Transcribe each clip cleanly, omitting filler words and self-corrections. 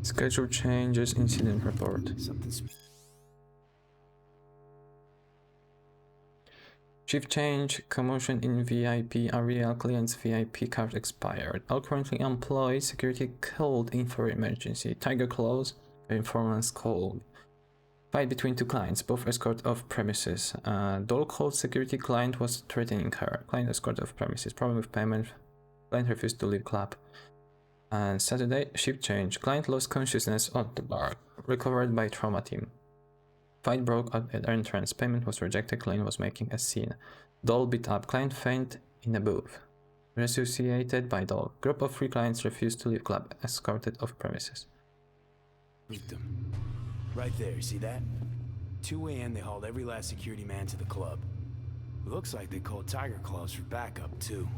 Schedule changes, incident report. Shift change, commotion in VIP area, client's VIP card expired. All currently employed, security called in for emergency. Tiger clause, informant's called. Fight between two clients, both escort off premises. Doll called security, client was threatening her. Client escort off premises, problem with payment, client refused to leave club. And Saturday, shift change, client lost consciousness on the bar, recovered by trauma team. Fight broke out at entrance, payment was rejected, client was making a scene. Doll beat up, client faint in a booth. Resuscitated by Doll. Group of 3 clients refused to leave club, escorted off premises. Meet them. Right there, see that? 2 a.m. they hauled every last security man to the club. Looks like they called Tiger Claws for backup, too.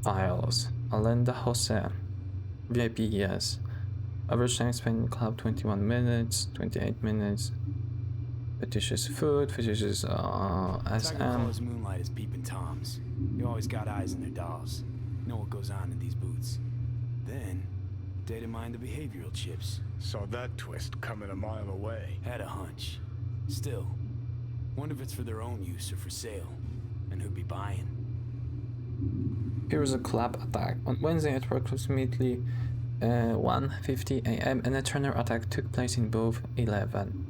Files. Alenda Jose. VIP, yes. Average time spent in club 21 minutes, 28 minutes. Fetishes food, fetishes Tiger SM. Claws moonlight is peeping toms. They always got eyes on their dolls. Know what goes on in these booths. Then, data mine the behavioral chips. Saw that twist coming a mile away. Had a hunch. Still, wonder if it's for their own use or for sale. And who'd be buying. Here is a club attack. On Wednesday at approximately 1:50 a.m. a netrunner attack took place in booth 11.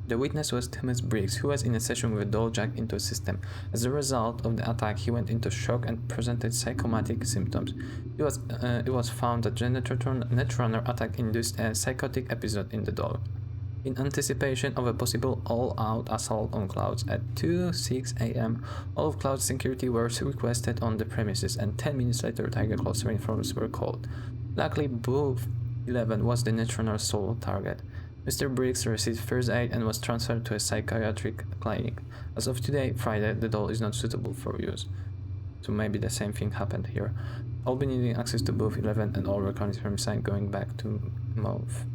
The witness was Thomas Briggs, who was in a session with Doll jacked into a system. As a result of the attack, he went into shock and presented psychomatic symptoms. It was found that the netrunner attack induced a psychotic episode in the Doll. In anticipation of a possible all-out assault on Clouds, at 2:06 a.m., all of Cloud's security were requested on the premises, and 10 minutes later, Tiger Claws reinforcements were called. Luckily, booth 11 was the netrunner's sole target. Mr. Briggs received first aid and was transferred to a psychiatric clinic. As of today, Friday, the doll is not suitable for use. So maybe the same thing happened here. I'll be needing access to booth 11 and all recordings from site going back to MOV.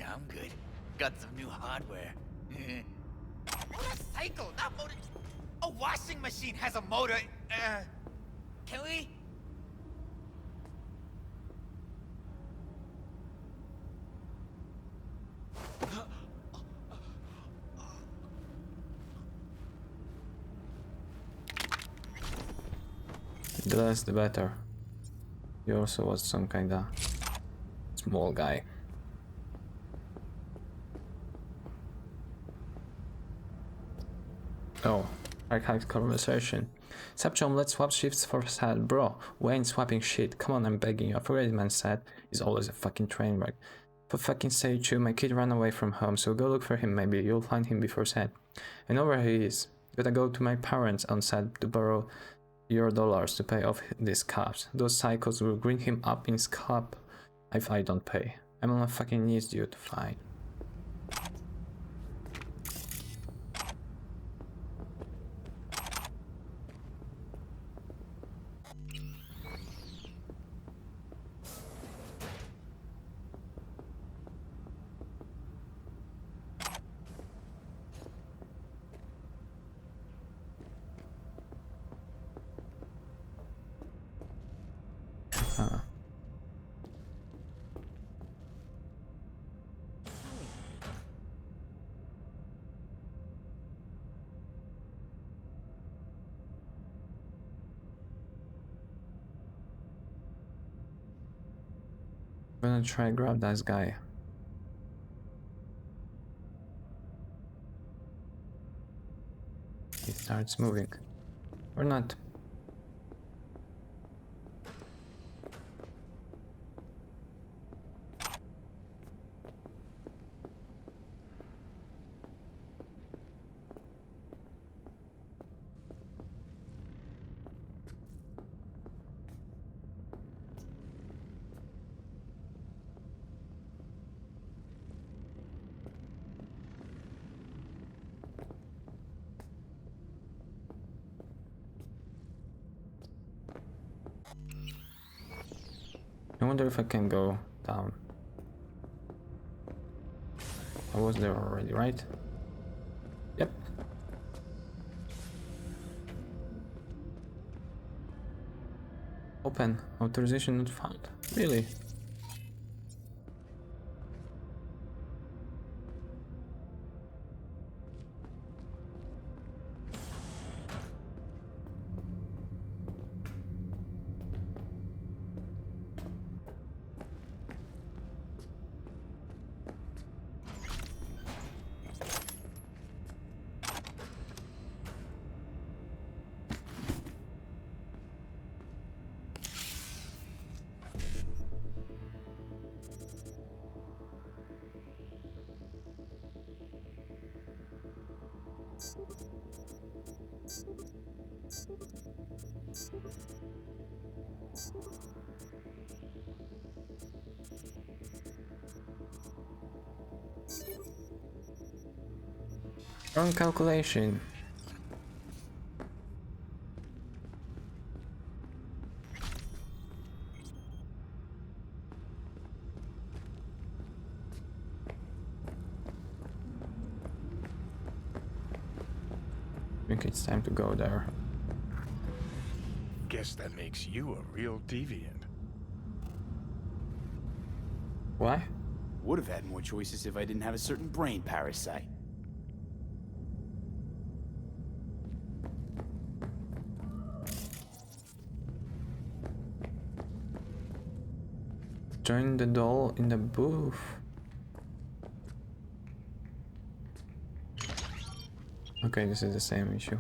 I'm good. Got some new hardware. Motorcycle, not motor. A washing machine has a motor. Can we? The less the better. He also was some kinda small guy. Oh, archived conversation. Sup chum, let's swap shifts for sad. Bro, we ain't swapping shit. Come on, I'm begging you. I forget man said. He's always a fucking train wreck. For fucking sake, Chu, my kid ran away from home, so go look for him maybe. You'll find him before sad. I know where he is. Gotta go to my parents on sad to borrow your dollars to pay off these cops. Those psychos will bring him up in scalp if I don't pay. I'm on my fucking knees, dude. Fine. I'm gonna try grab that guy. He starts moving. Or not. I wonder if I can go down. I was there already, right? Yep. Open. Authorization not found. Really? Wrong calculation. I think it's time to go there. Guess that makes you a real deviant. Why? Would have had more choices if I didn't have a certain brain parasite. Join the doll in the booth. Okay, this is the same issue.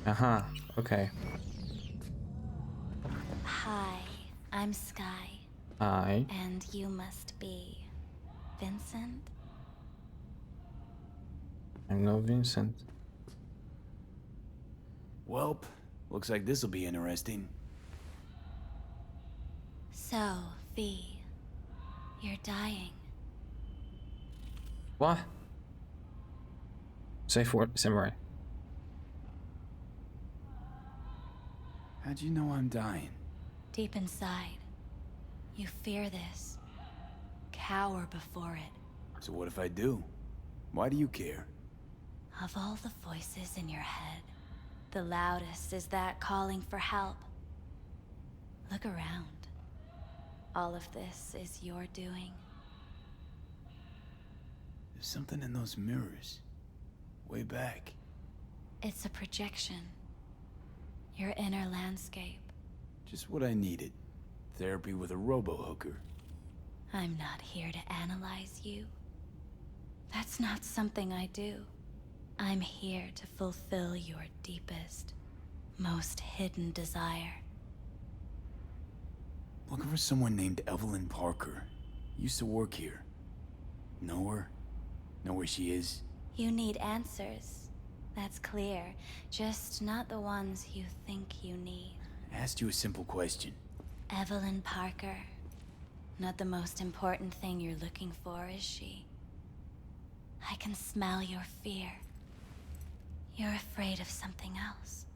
Aha, okay. Hi, I'm Sky. I And you must be Vincent? know Vincent. Welp, looks like this'll be interesting. So, V, you're dying. What? Safe word, samurai. How'd you know I'm dying? Deep inside, you fear this. Cower before it. So what if I do? Why do you care? Of all the voices in your head, the loudest is that calling for help. Look around. All of this is your doing. There's something in those mirrors. Way back. It's a projection. Your inner landscape. Just what I needed. Therapy with a robo-hooker. I'm not here to analyze you. That's not something I do. I'm here to fulfill your deepest, most hidden desire. Looking for someone named Evelyn Parker. Used to work here. Know her? Know where she is? You need answers. That's clear. Just not the ones you think you need. Asked you a simple question. Evelyn Parker. Not the most important thing you're looking for, is she? I can smell your fear. You're afraid of something else.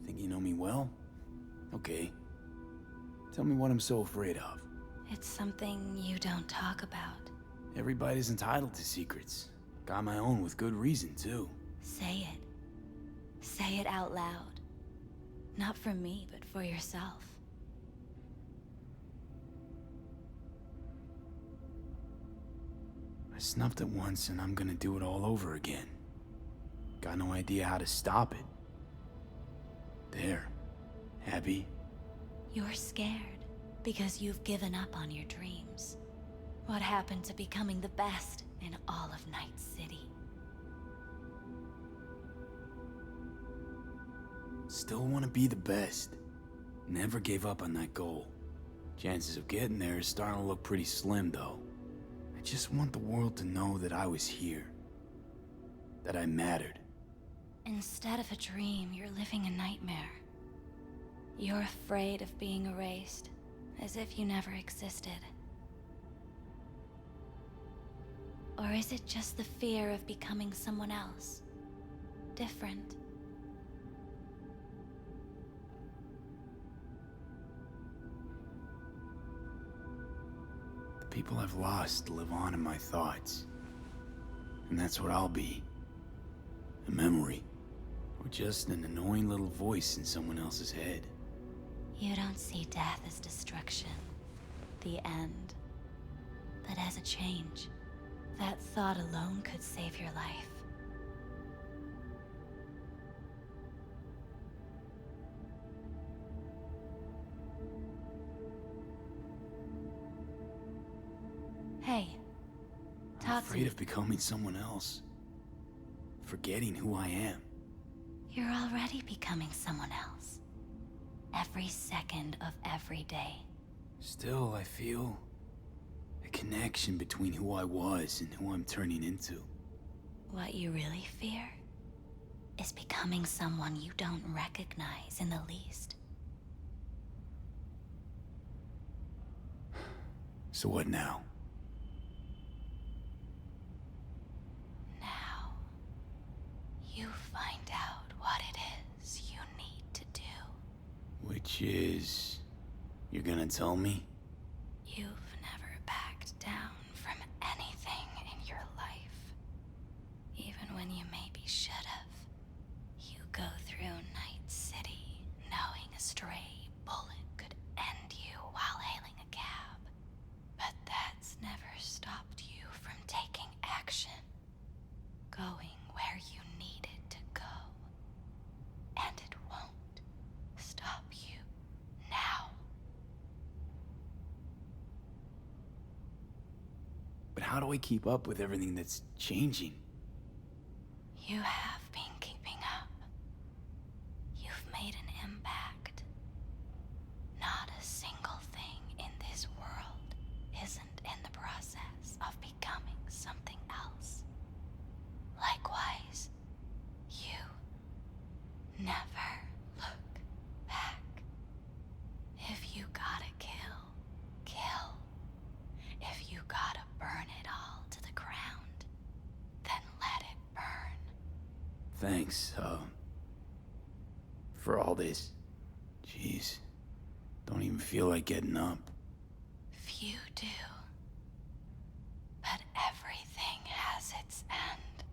Think you know me well? Okay. Tell me what I'm so afraid of. It's something you don't talk about. Everybody's entitled to secrets. Got my own with good reason, too. Say it. Say it out loud. Not for me, but for yourself. I snuffed it once and I'm gonna do it all over again. Got no idea how to stop it. There. Happy? You're scared because you've given up on your dreams. What happened to becoming the best in all of Night City? Still want to be the best. Never gave up on that goal. Chances of getting there is starting to look pretty slim, though. I just want the world to know that I was here. That I mattered. Instead of a dream, you're living a nightmare. You're afraid of being erased, as if you never existed. Or is it just the fear of becoming someone else? Different? The people I've lost live on in my thoughts. And that's what I'll be. A memory. Or just an annoying little voice in someone else's head. You don't see death as destruction, the end, but as a change. That thought alone could save your life. Hey, I'm talk to afraid me. of becoming someone else. Forgetting who I am. You're already becoming someone else. Every second of every day. Still, I feel a connection between who I was and who I'm turning into. What you really fear is becoming someone you don't recognize in the least. So what now? Now, you find out what it is you need to do. Which is... You're gonna tell me? You've never backed down from anything in your life. Even when you maybe should have. You go through Night City knowing a stray bullet could end you while hailing a cab. But that's never stopped you from taking action. Going where you needed to go. And it won't stop you now. But how do I keep up with everything that's changing? You have been keeping up. You've made an impact. Not a single thing in this world isn't in the process of becoming something else. Likewise, you never look back. If you gotta kill, kill. If you gotta burn it all to the ground, then let it burn. Thanks, for all this. Jeez. Don't even feel like getting up. Few do. But everything has its end.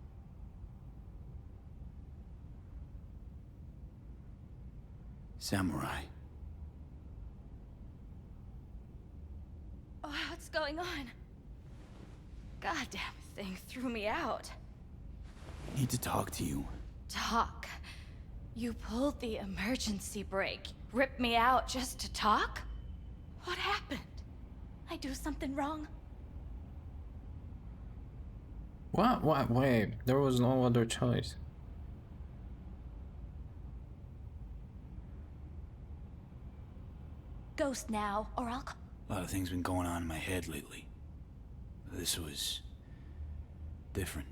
Samurai. Oh, what's going on? Goddamn thing threw me out. I need to talk to you. Talk? You pulled the emergency brake, ripped me out just to talk? What happened? I do something wrong? What? Wait, there was no other choice. Ghost now, or I'll A lot of things been going on in my head lately. This was... different.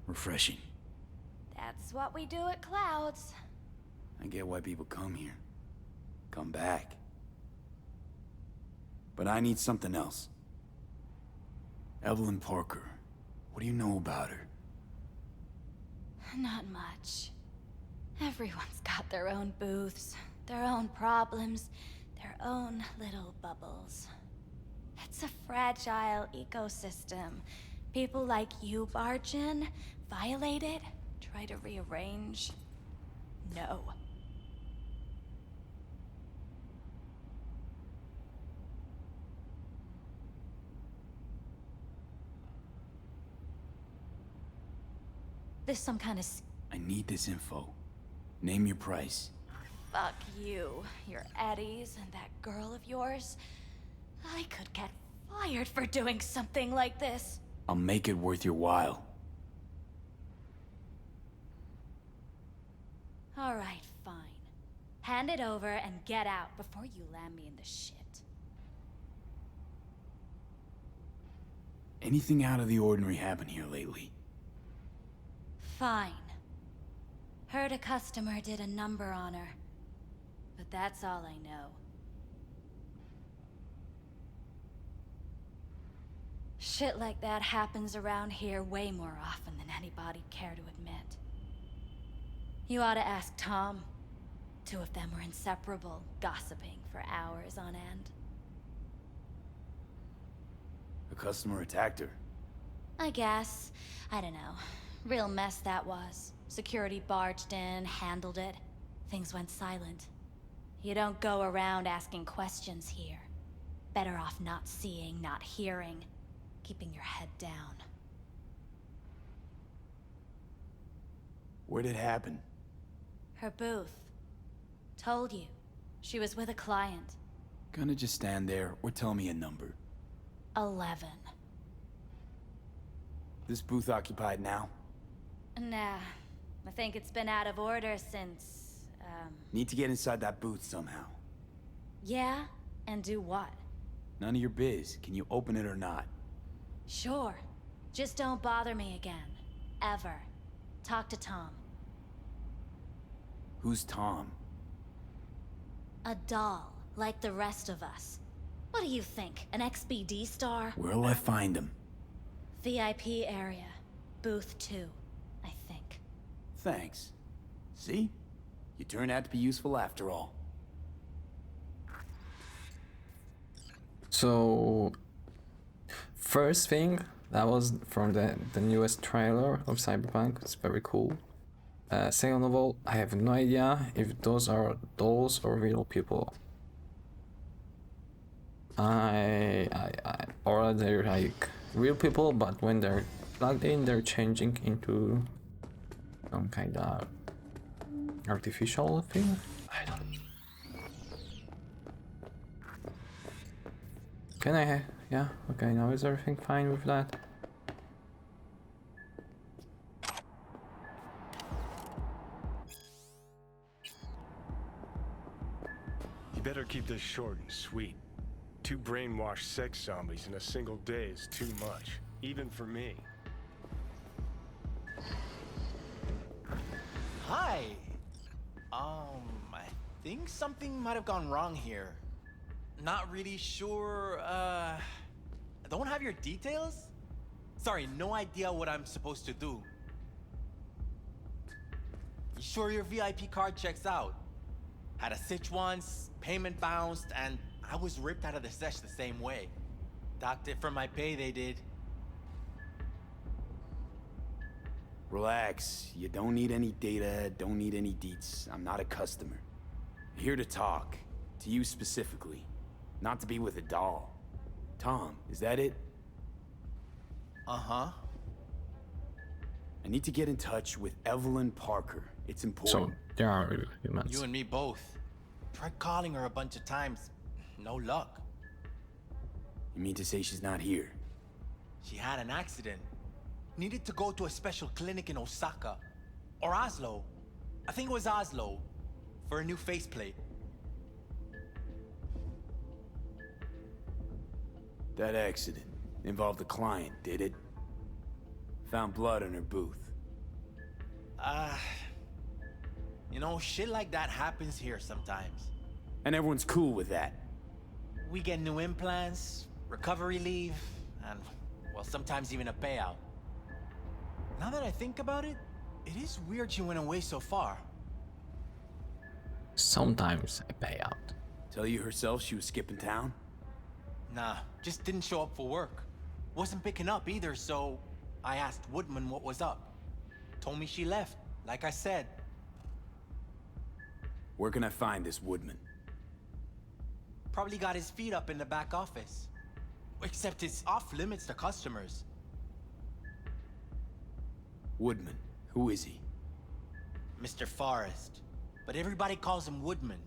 Refreshing. That's what we do at Clouds. I get why people come here. Come back. But I need something else. Evelyn Parker. What do you know about her? Not much. Everyone's got their own booths, their own problems, their own little bubbles. It's a fragile ecosystem. People like you barge in, violate it, try to rearrange. No. There's some kind of I need this info. Name your price. fuck you, your Eddies, and that girl of yours. I could get fired for doing something like this. I'll make it worth your while. All right, fine. Hand it over and get out before you land me in the shit. Anything out of the ordinary happen here lately? Fine. Heard a customer did a number on her. But that's all I know. Shit like that happens around here way more often than anybody'd care to admit. You ought to ask Tom. Two of them were inseparable, gossiping for hours on end. A customer attacked her. I guess. I don't know. Real mess that was. Security barged in, handled it. Things went silent. You don't go around asking questions here. Better off not seeing, not hearing. Keeping your head down. Where'd it happen? Her booth. Told you. She was with a client. Gonna just stand there or tell me a number. 11. This booth occupied now? Nah. I think it's been out of order since, Need to get inside that booth somehow. Yeah? And do what? None of your biz. Can you open it or not? Sure. Just don't bother me again. Ever. Talk to Tom. Who's Tom? A doll, like the rest of us. What do you think? An XBD star? Where'll I find him? VIP area. Booth 2, I think. Thanks. See? You turned out to be useful after all. So, first thing, that was from the newest trailer of Cyberpunk. It's very cool. Second of all, I have no idea if those are dolls or real people. Or they're like real people, but when they're plugged in, they're changing into some kind of artificial thing. I don't know. Can I? Yeah. Okay. Now is everything fine with that? You better keep this short and sweet. 2 brainwashed sex zombies in a single day is too much, even for me. Hi. I think something might have gone wrong here. Not really sure, don't have your details? Sorry, no idea what I'm supposed to do. You sure your VIP card checks out? Had a sitch once, payment bounced, and I was ripped out of the sesh the same way. Docked it from my pay, they did. Relax. You don't need any data, don't need any deets. I'm not a customer. Here to talk. To you specifically. Not to be with a doll. Tom, is that it? Uh-huh. I need to get in touch with Evelyn Parker. It's So important. there are humans. You and me both. Tried calling her a bunch of times. No luck. You mean to say she's not here? She had an accident. Needed to go to a special clinic in Osaka. Or Oslo. I think it was Oslo. For a new faceplate. That accident involved a client, did it? Found blood in her booth. You know, shit like that happens here sometimes. And everyone's cool with that. We get new implants, recovery leave, and, well, sometimes even a payout. Now that I think about it, it is weird she went away so far. Sometimes a payout. Tell you herself she was skipping town? Nah, just didn't show up for work. Wasn't picking up either, so I asked Woodman what was up. Told me she left, like I said. Where can I find this Woodman? Probably got his feet up in the back office. Except it's off limits to customers. Woodman, who is he? Mr. Forrest. But everybody calls him Woodman.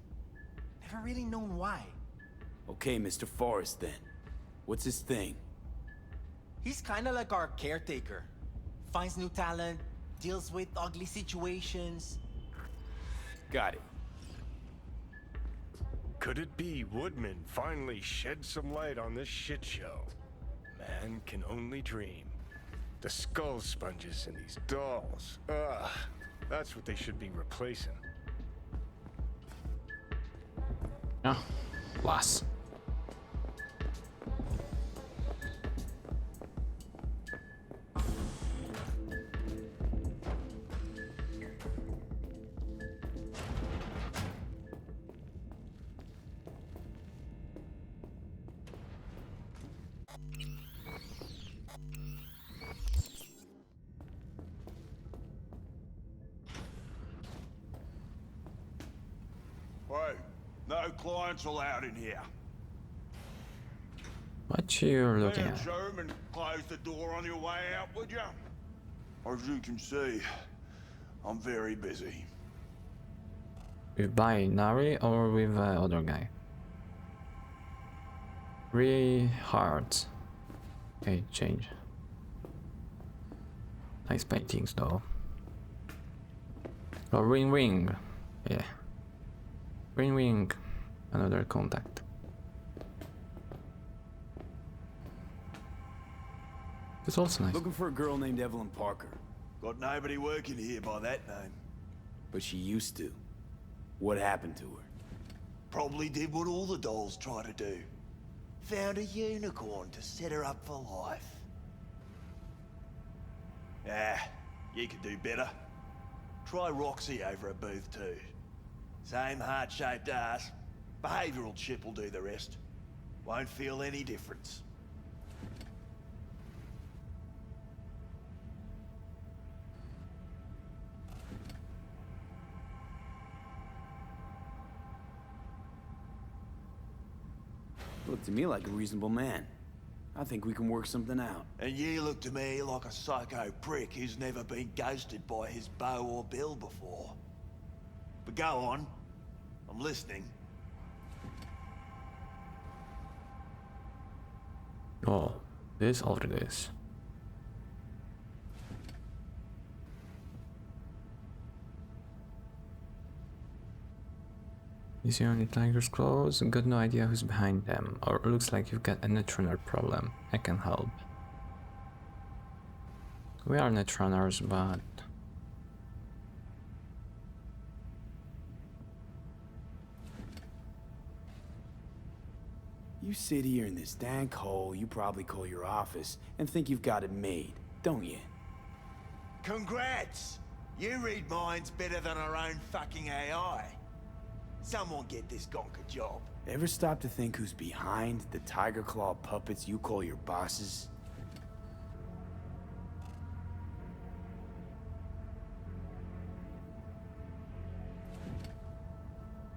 Never really known why. Okay, Mr. Forrest then. What's his thing? He's kinda like our caretaker. Finds new talent, deals with ugly situations. Got it. Could it be Woodman finally shed some light on this shit show? Man can only dream. The skull sponges in these dolls. Ugh, that's what they should be replacing. Yeah. Plus. Wait, no clients allowed in here. What you looking Man, at? Sherman, close the door on your way out, would ya? As you can see, I'm very busy. With Binary or with other guy? 3 hearts. Okay, change. Nice paintings though. Oh, ring. Yeah. Ring. Another contact. It's also nice. Looking for a girl named Evelyn Parker. Got nobody working here by that name. But she used to. What happened to her? Probably did what all the dolls try to do. Found a unicorn to set her up for life. Ah, you could do better. Try Roxy over at Booth 2. Same heart-shaped ass. Behavioral chip will do the rest. Won't feel any difference. Looked to me like a reasonable man. I think we can work something out. And you look to me like a psycho prick who's never been ghosted by his beau or bill before. But go on. I'm listening. Oh, this already is. You see only tiger's claws? Got no idea who's behind them. Or looks like you've got a netrunner problem. I can help. We are netrunners, but... You sit here in this dank hole you probably call your office and think you've got it made, don't you? Congrats! You read minds better than our own fucking AI. Someone get this gonk a job. Ever stop to think who's behind the tiger claw puppets you call your bosses?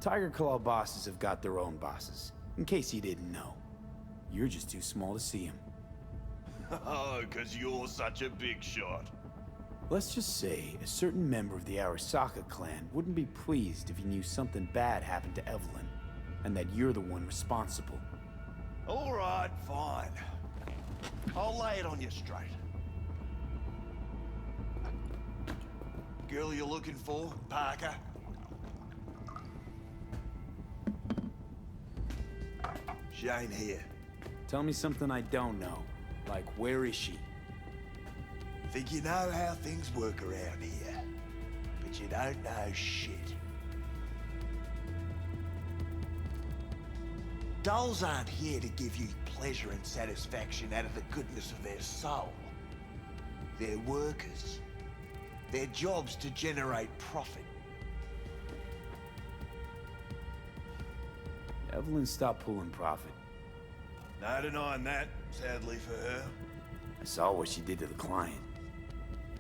Tiger claw bosses have got their own bosses, in case you didn't know. You're just too small to see them. Oh, 'cause you're such a big shot. Let's just say a certain member of the Arasaka clan wouldn't be pleased if he knew something bad happened to Evelyn, and that you're the one responsible. All right, fine. I'll lay it on you straight. Girl you're looking for, Parker? She ain't here. Tell me something I don't know. Like, where is she? Think you know how things work around here, but you don't know shit. Dolls aren't here to give you pleasure and satisfaction out of the goodness of their soul. They're workers. Their job's to generate profit. Evelyn stopped pulling profit. No denying that, sadly for her. I saw what she did to the client.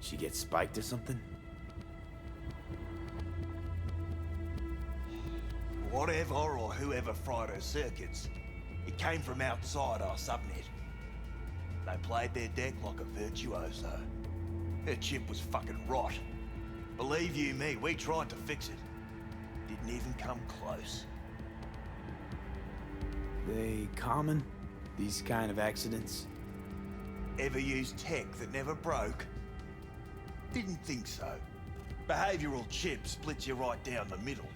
She get spiked or something? Whatever or whoever fried her circuits, it came from outside our subnet. They played their deck like a virtuoso. Her chip was fucking rot. Believe you me, we tried to fix it. Didn't even come close. They common? These kind of accidents? Ever used tech that never broke? Didn't think so. Behavioral chip splits you right down the middle.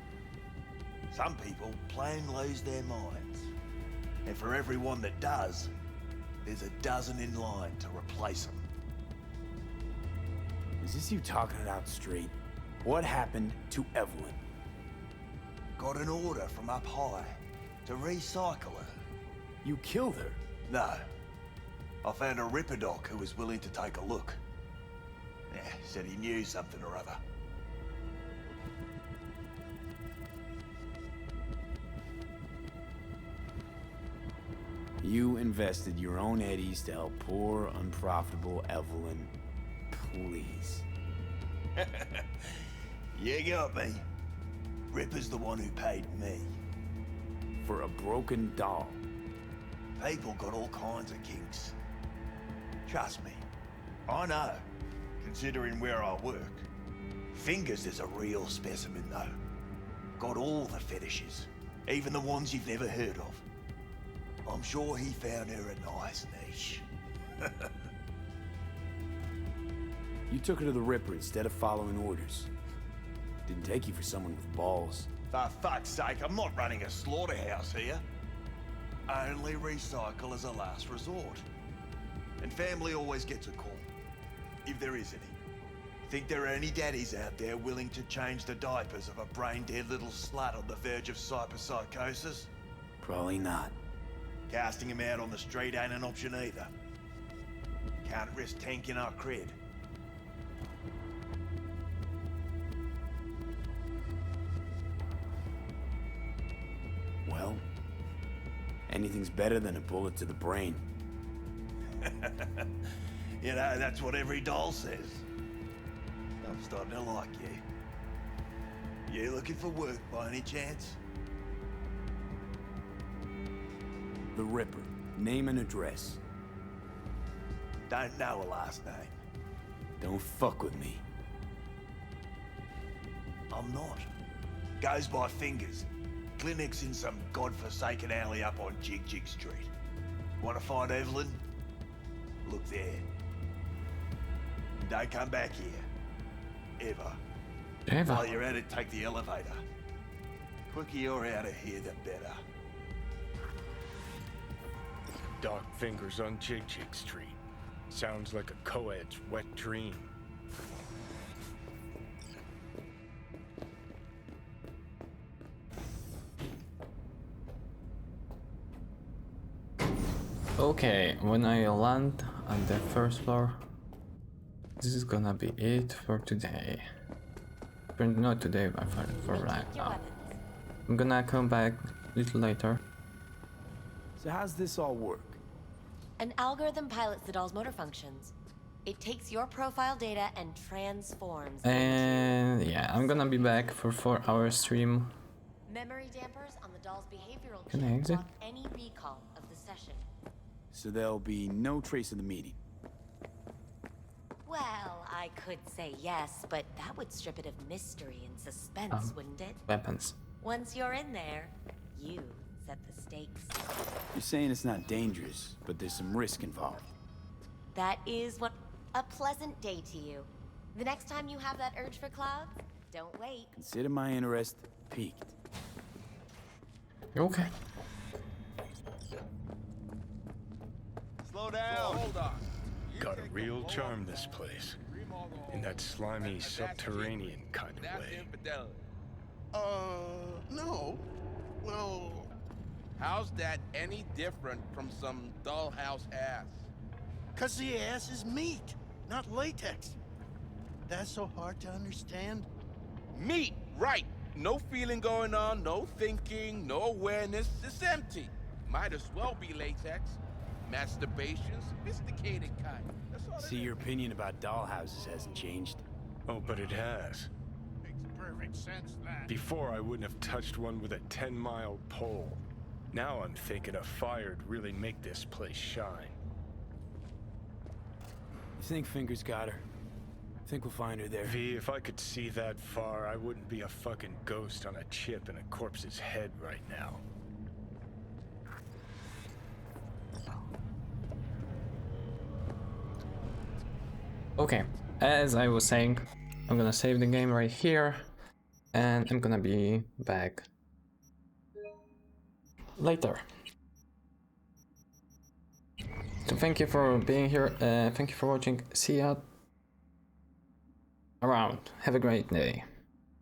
Some people plain lose their minds. And for everyone that does, there's a dozen in line to replace them. Is this you talking it out straight? What happened to Evelyn? Got an order from up high to recycle her. You killed her? No. I found a Ripperdoc who was willing to take a look. Yeah, said he knew something or other. You invested your own eddies to help poor, unprofitable Evelyn. Please. You got me. Ripper's the one who paid me. For a broken doll. People got all kinds of kinks. Trust me, I know, considering where I work. Fingers is a real specimen, though. Got all the fetishes, even the ones you've never heard of. I'm sure he found her a nice niche. You took her to the Ripper instead of following orders. Didn't take you for someone with balls. For fuck's sake, I'm not running a slaughterhouse here. Only recycle as a last resort. And family always gets a call, if there is any. Think there are any daddies out there willing to change the diapers of a brain-dead little slut on the verge of cyberpsychosis? Probably not. Casting him out on the street ain't an option either. Can't risk tanking our cred. Well, anything's better than a bullet to the brain. You know, that's what every doll says. I'm starting to like you. You looking for work by any chance? The Ripper. Name and address. Don't know a last name. Don't fuck with me. I'm not. Goes by Fingers. Clinic's in some godforsaken alley up on Jig Jig Street. Want to find Evelyn? Look there. Don't come back here. Ever. Ever. While you're at it, take the elevator. Quicker you're out of here, the better. Dark Fingers on Jig Jig Street. Sounds like a co-ed's wet dream. Okay, when I land on the first floor, this is gonna be it for today. But not today, but for right now. I'm gonna come back a little later. So how's this all work? An algorithm pilots the doll's motor functions. It takes your profile data and transforms it And yeah, I'm gonna be back for 4-hour stream. memory dampers on the doll's behavioral Can I chip exit? block any recall of the session. So there'll be no trace of the meeting. Well, I could say yes, but that would strip it of mystery and suspense, wouldn't it? Weapons. Once you're in there, you set the stakes. You're saying it's not dangerous, but there's some risk involved. That is what... A pleasant day to you. The next time you have that urge for clouds, don't wait. Consider my interest piqued. Okay. Slow down. Hold on. Got a real charm, this place. In that slimy, subterranean kind of That's way. infidelity. No. Well, How's that any different from some dollhouse ass? 'cause the ass is meat, not latex. That's so hard to understand. Meat, right. No feeling going on, no thinking, no awareness. It's empty. Might as well be latex. Masturbation, sophisticated kind. That's all See, it your opinion about dollhouses hasn't changed. Oh, but it has. Makes perfect sense, lad. Before, I wouldn't have touched one with a 10-mile pole. Now I'm thinking a fire'd really make this place shine. You think Fingers got her? Think we'll find her there? V, if I could see that far, I wouldn't be a fucking ghost on a chip in a corpse's head right now. Okay, as I was saying, I'm gonna save the game right here, and I'm gonna be back later. So thank you for being here, thank you for watching, see ya around, have a great day,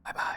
bye bye.